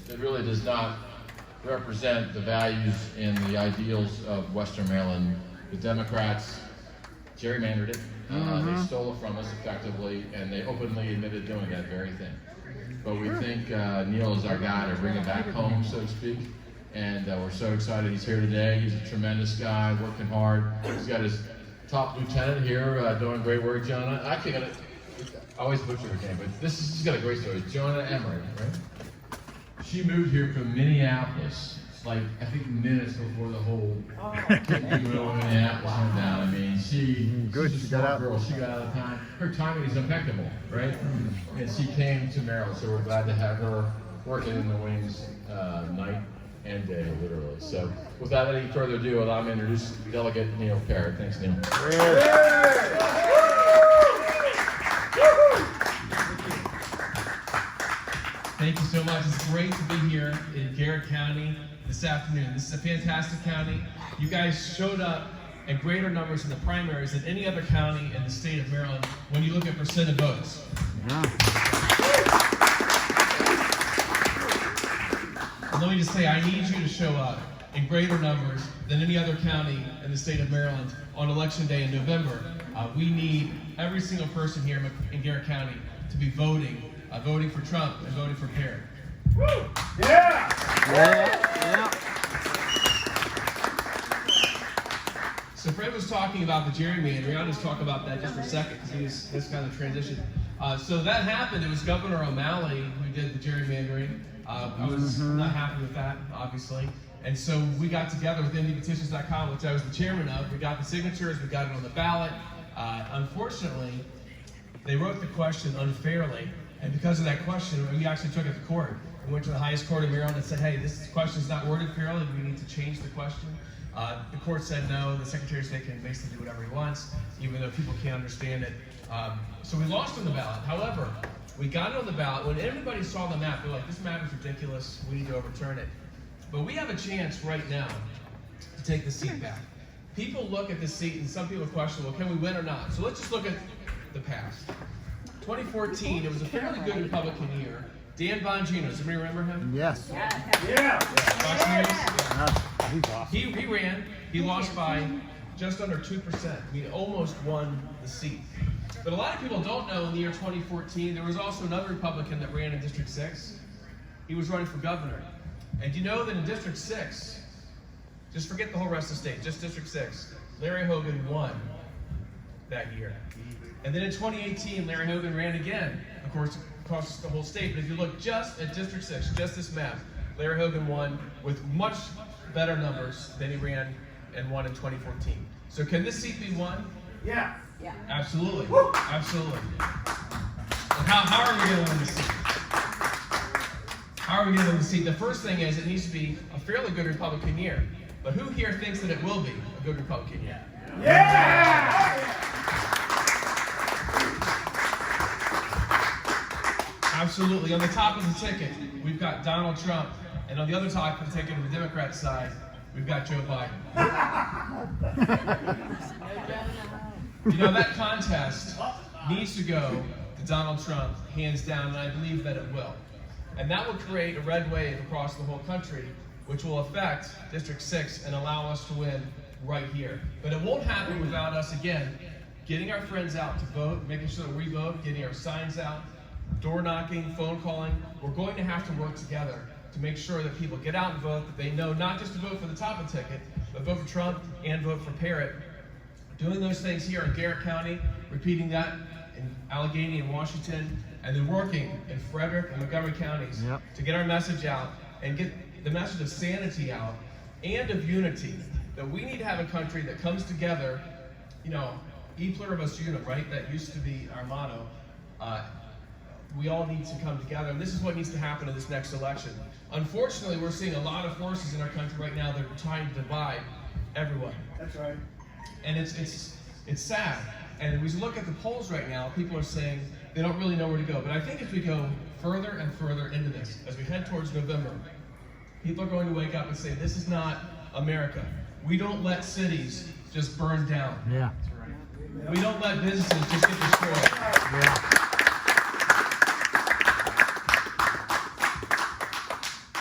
it really does not represent the values and the ideals of Western Maryland. The Democrats gerrymandered it. They stole it from us effectively, and they openly admitted doing that very thing. But we think Neil is our guy to bring it back home, so to speak. And we're so excited he's here today. He's a tremendous guy, working hard. He's got his top lieutenant here doing great work, Jonah. I always butcher her name, but she's got a great story. Jonah Emery, right? She moved here from Minneapolis, like I think minutes before the whole kicking wheel in Minneapolis went down. I mean, she's a smart girl. She got out of time. Her timing is impeccable, right? And she came to Maryland, so we're glad to have her working in the wings night and day, literally. So, without any further ado, allow me to introduce Delegate Neil Parrott. Thanks, Neil. Thank you so much. It's great to be here in Garrett County this afternoon. This is a fantastic county. You guys showed up in greater numbers in the primaries than any other county in the state of Maryland when you look at percent of votes. And let me just say, I need you to show up in greater numbers than any other county in the state of Maryland on Election Day in November. We need every single person here in Garrett County to be voting for Trump and voting for Parrott. Woo! Yeah! So Fred was talking about the gerrymandering. I'll just talk about that just for a second because that's kind of transition. So that happened. It was Governor O'Malley who did the gerrymandering. I was not happy with that, obviously. And so we got together with MDPetitions.com, which I was the chairman of. We got the signatures. We got it on the ballot. Unfortunately, they wrote the question unfairly. And because of that question, we actually took it to court. We went to the highest court of Maryland and said, hey, this question is not worded fairly. We need to change the question. The court said no. The Secretary of State can basically do whatever he wants, even though people can't understand it. So we lost on the ballot. However, we got it on the ballot. When everybody saw the map, they're like, this map is ridiculous. We need to overturn it. But we have a chance right now to take the seat back. People look at the seat, and some people question, well, can we win or not? So let's just look at the past. 2014, it was a fairly good Republican year. Dan Bongino, does anybody remember him? Yes. Yeah. He ran. He lost by just under 2%. I mean, almost won the seat. But a lot of people don't know in the year 2014, there was also another Republican that ran in District 6. He was running for governor. And you know that in District 6, just forget the whole rest of the state, just District 6, Larry Hogan won that year. And then in 2018, Larry Hogan ran again, of course, across the whole state. But if you look just at District 6, just this map, Larry Hogan won with much better numbers than he ran and won in 2014. So can this seat be won? Yeah. Yeah. Absolutely. Woo! Absolutely. And how are we going to win the seat? How are we going to win the seat? The first thing is it needs to be a fairly good Republican year. But who here thinks that it will be a good Republican year? Yeah! Absolutely. On the top of the ticket, we've got Donald Trump. And on the other top of the ticket on the Democrat side, we've got Joe Biden. You know, that contest needs to go to Donald Trump, hands down, and I believe that it will. And that will create a red wave across the whole country, which will affect District 6 and allow us to win right here. But it won't happen without us, again, getting our friends out to vote, making sure that we vote, getting our signs out, door knocking, phone calling. We're going to have to work together to make sure that people get out and vote, that they know not just to vote for the top of the ticket, but vote for Trump and vote for Parrott. Doing those things here in Garrett County, repeating that in Allegheny and Washington, and then working in Frederick and Montgomery counties to get our message out and get the message of sanity out and of unity, that we need to have a country that comes together, you know, e pluribus unum, right? That used to be our motto. We all need to come together, and this is what needs to happen in this next election. Unfortunately, we're seeing a lot of forces in our country right now that are trying to divide everyone. That's right. And it's sad. And as we look at the polls right now, people are saying they don't really know where to go. But I think as we go further and further into this, as we head towards November, people are going to wake up and say, this is not America. We don't let cities just burn down. Yeah. We don't let businesses just get destroyed.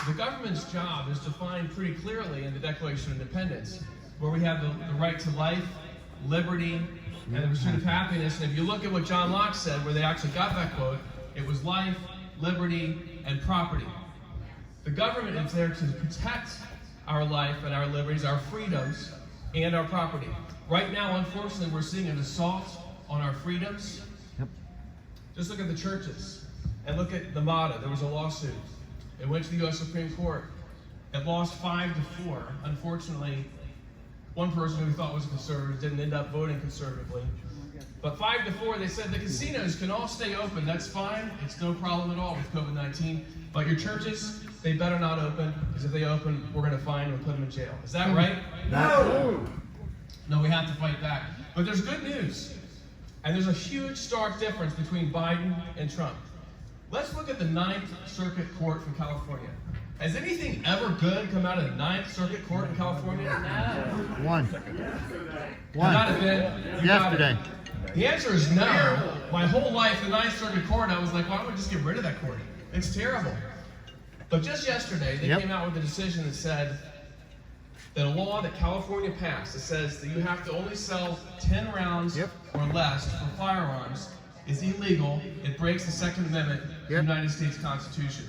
The government's job is defined pretty clearly in the Declaration of Independence, where we have the right to life, liberty, and the pursuit of happiness. And if you look at what John Locke said, where they actually got that quote, it was life, liberty, and property. The government is there to protect our life and our liberties, our freedoms, and our property. Right now, unfortunately, we're seeing an assault on our freedoms. Yep. Just look at the churches and look at the MATA. There was a lawsuit. It went to the U.S. Supreme Court. It lost 5-4. Unfortunately, one person who we thought was a conservative didn't end up voting conservatively. But 5-4, they said the casinos can all stay open. That's fine. It's no problem at all with COVID-19. But your churches, they better not open, because if they open, we're going to fine them and put them in jail. Is that right? No! No, we have to fight back. But there's good news. And there's a huge, stark difference between Biden and Trump. Let's look at the Ninth Circuit Court from California. Has anything ever good come out of the Ninth Circuit Court in California? No. One. Got it, Ben. You got it. Yesterday. The answer is no. My whole life, the Ninth Circuit Court, I was like, why don't we just get rid of that court? It's terrible. But just yesterday, they came out with a decision that said that a law that California passed that says that you have to only sell 10 rounds or less for firearms is illegal. It breaks the Second Amendment to the United States Constitution.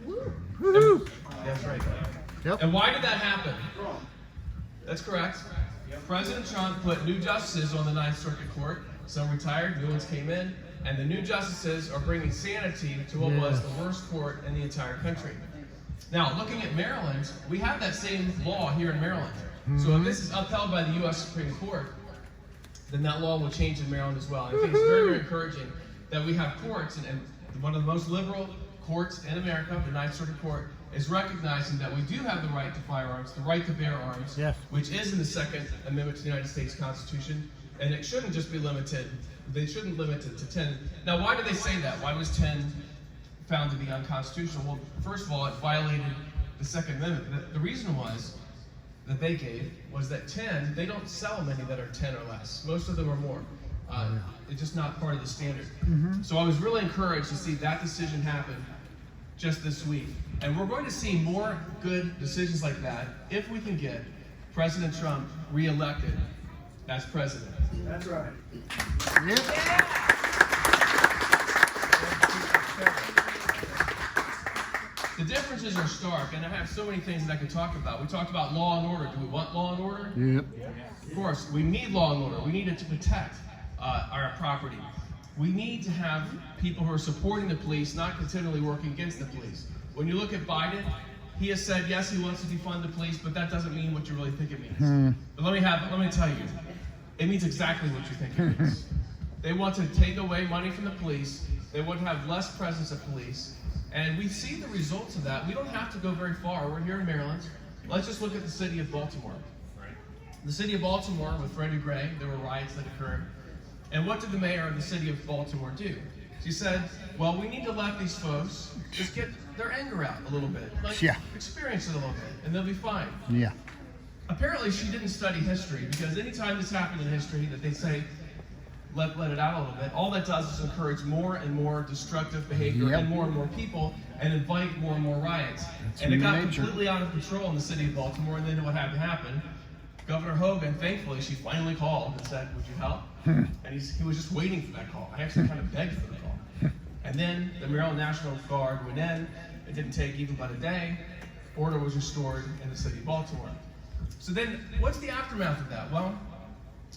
Woo-hoo. That's right. Yep. And why did that happen? That's correct. President Trump put new justices on the Ninth Circuit Court. Some retired, new ones came in, and the new justices are bringing sanity to what was the worst court in the entire country. Now, looking at Maryland, we have that same law here in Maryland. So if this is upheld by the U.S. Supreme Court, then that law will change in Maryland as well. I think it's very, very encouraging that we have courts, and one of the most liberal courts in America, the Ninth Circuit Court, is recognizing that we do have the right to firearms, the right to bear arms, which is in the Second Amendment to the United States Constitution, and it shouldn't just be limited. They shouldn't limit it to 10. Now, why did they say that? Why was 10 found to be unconstitutional? Well, first of all, it violated the Second Amendment. The reason that they gave was that 10, they don't sell many that are 10 or less. Most of them are more. It's just not part of the standard. So I was really encouraged to see that decision happen just this week. And we're going to see more good decisions like that if we can get President Trump reelected as president. That's right. The differences are stark, and I have so many things that I can talk about. We talked about law and order. Do we want law and order? Yep. Of course, we need law and order. We need it to protect our property. We need to have people who are supporting the police, not continually working against the police. When you look at Biden, he has said, yes, he wants to defund the police, but that doesn't mean what you really think it means. But let me tell you, it means exactly what you think it means. They want to take away money from the police. They want to have less presence of police. And we see the results of that. We don't have to go very far. We're here in Maryland. Let's just look at the city of Baltimore. The city of Baltimore with Freddie Gray, there were riots that occurred. And what did the mayor of the city of Baltimore do? She said, well, we need to let these folks just get their anger out a little bit. Experience it a little bit, and they'll be fine. Yeah. Apparently, she didn't study history, because anytime this happened in history that they say, let it out a little bit, all that does is encourage more and more destructive behavior and more people, and invite more and more riots. And it got completely out of control in the city of Baltimore, and then what had to happen? Governor Hogan, thankfully, she finally called and said, would you help? And he was just waiting for that call. I actually kind of begged for the call. And then the Maryland National Guard went in. It didn't take even but a day. Order was restored in the city of Baltimore. So then, what's the aftermath of that? Well,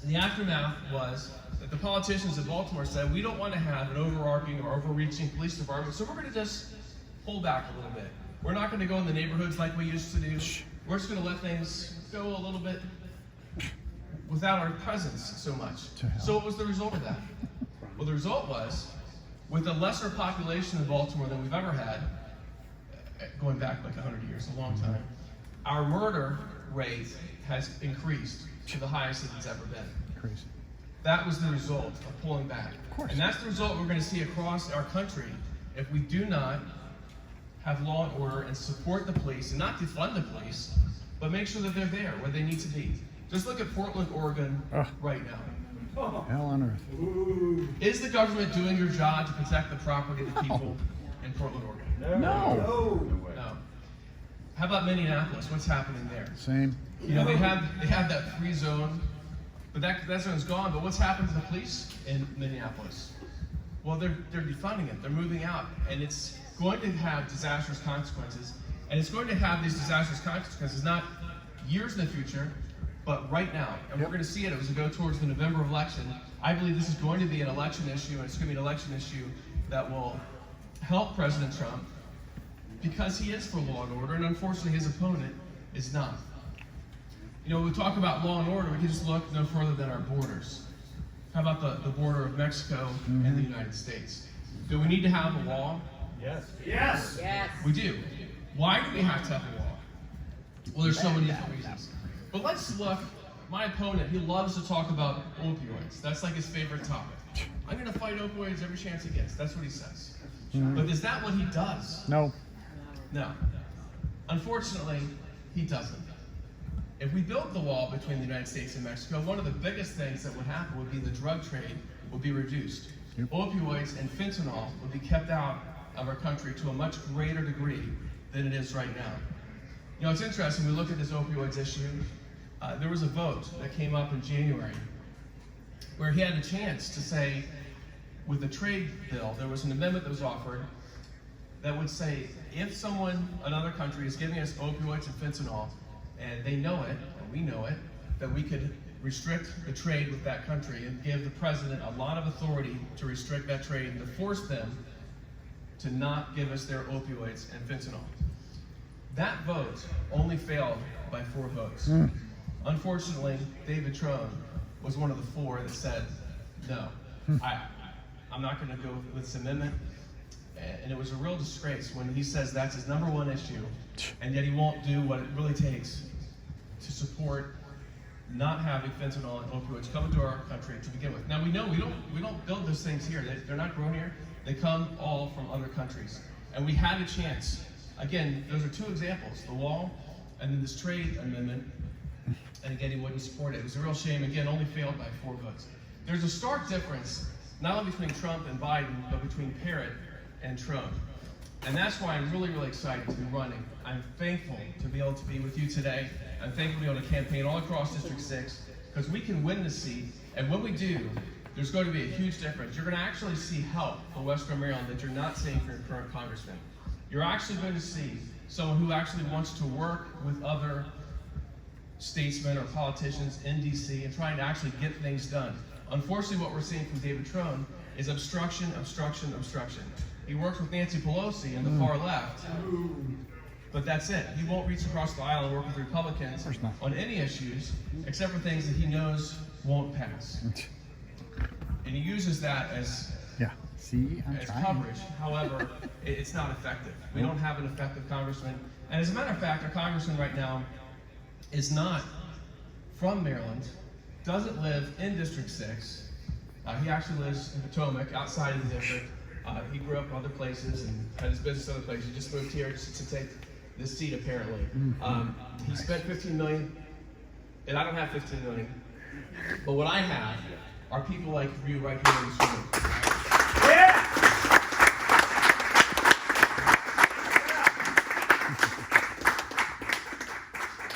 the aftermath was that the politicians of Baltimore said, we don't want to have an overarching or overreaching police department, so we're going to just pull back a little bit. We're not going to go in the neighborhoods like we used to do. We're just going to let things go a little bit without our presence so much. So what was the result of that? Well, the result was, with a lesser population in Baltimore than we've ever had, going back like 100 years, a long time, our murder rate has increased to the highest that it's ever been. Crazy. That was the result of pulling back. Of course. And that's the result we're going to see across our country if we do not have law and order and support the police, and not defund the police, but make sure that they're there where they need to be. Just look at Portland, Oregon right now. Hell on earth. Is the government doing your job to protect the property of the people in Portland, Oregon? No. No. about Minneapolis? What's happening there? Same. You know, they have that free zone, but that zone's gone. But what's happened to the police in Minneapolis? Well, they're defunding it. They're moving out, and it's going to have disastrous consequences. And it's going to have these disastrous consequences not years in the future, but right now. And we're going to see it as we go towards the November election. I believe this is going to be an election issue, and it's going to be an election issue that will help President Trump because he is for law and order, and unfortunately his opponent is not. You know, when we talk about law and order, we can just look no further than our borders. How about the border of Mexico and the United States? Do we need to have a wall? Yes. Yes. Yes. We do. Why do we have to have a wall? Well, there's so many different reasons. But let's look. My opponent, he loves to talk about opioids. That's like his favorite topic. I'm going to fight opioids every chance he gets. That's what he says. But is that what he does? No. No. Unfortunately, he doesn't. If we built the wall between the United States and Mexico, one of the biggest things that would happen would be the drug trade would be reduced. Opioids and fentanyl would be kept out of our country to a much greater degree than it is right now. You know, it's interesting, we look at this opioids issue. There was a vote that came up in January where he had a chance to say, with the trade bill, there was an amendment that was offered that would say, if someone, another country, is giving us opioids and fentanyl, and they know it, and we know it, that we could restrict the trade with that country and give the president a lot of authority to restrict that trade and to force them to not give us their opioids and fentanyl. That vote only failed by 4 votes. Unfortunately, David Trone was one of the 4 that said, no, I'm not going to go with this amendment. And it was a real disgrace when he says that's his #1 issue, and yet he won't do what it really takes to support not having fentanyl and opioids coming to our country to begin with. Now we know we don't build those things here. They're not grown here. They come all from other countries. And we had a chance. Again, those are 2 examples, the wall and then this trade amendment. And again, he wouldn't support it. It was a real shame. Again, only failed by 4 votes. There's a stark difference, not only between Trump and Biden, but between Parrott and Trump. And that's why I'm really, really excited to be running. I'm thankful to be able to be with you today. I'm thankful to be able to campaign all across District 6, because we can win this seat. And when we do, there's going to be a huge difference. You're going to actually see help for Western Maryland that you're not seeing for your current congressman. You're actually going to see someone who actually wants to work with other statesmen or politicians in D.C. and trying to actually get things done. Unfortunately, what we're seeing from David Trone is obstruction, obstruction, obstruction. He works with Nancy Pelosi in the far left, but that's it. He won't reach across the aisle and work with Republicans on any issues except for things that he knows won't pass. And he uses that as coverage. However, it's not effective. We don't have an effective congressman. And as a matter of fact, our congressman right now is not from Maryland, doesn't live in District 6. He actually lives in Potomac, outside of the district. He grew up in other places and had his business in other places. He just moved here just to take this seat, apparently. He spent $15 million, and I don't have $15 million. But what I have are people like you right here in this room. Yeah.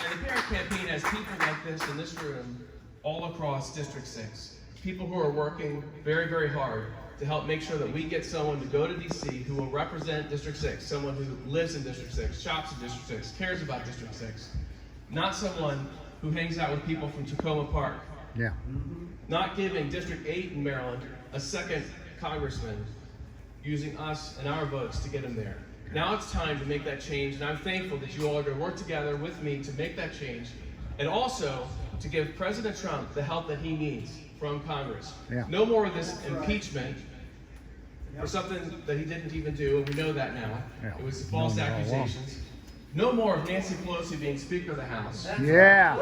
And the Parrott campaign has people like this in this room all across District 6. People who are working very, very hard to help make sure that we get someone to go to D.C. who will represent District 6, someone who lives in District 6, shops in District 6, cares about District 6. Not someone who hangs out with people from Tacoma Park. Yeah. Not giving District 8 in Maryland a second congressman, using us and our votes to get him there. Now it's time to make that change, and I'm thankful that you all are going to work together with me to make that change, and also to give President Trump the help that he needs from Congress. Yeah. No more of this impeachment for something that he didn't even do, and we know that now. Yeah. It was false accusations. No more of Nancy Pelosi being Speaker of the House. Yeah.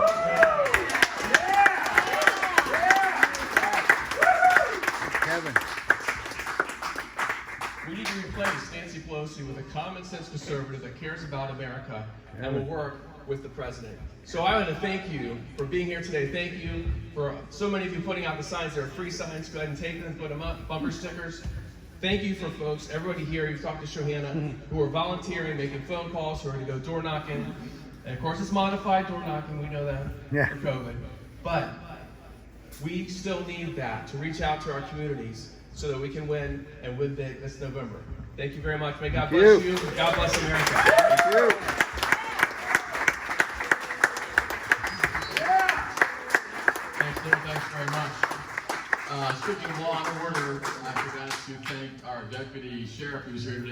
Kevin. We need to replace Nancy Pelosi with a common sense conservative that cares about America and will work with the president. So I want to thank you for being here today. Thank you for so many of you putting out the signs. There are free signs. Go ahead and take them, put them up, bumper stickers. thank you for folks, everybody here, you've talked to Shohana, who are volunteering, making phone calls, who are going to go door knocking. And of course it's modified door knocking, we know that, for COVID. But we still need that to reach out to our communities so that we can win and win big this November. Thank you very much. May God bless you. God bless America. Thank you. Thanks, Lou. Thanks very much. Speaking of law and order, I forgot to thank our deputy sheriff who's here today.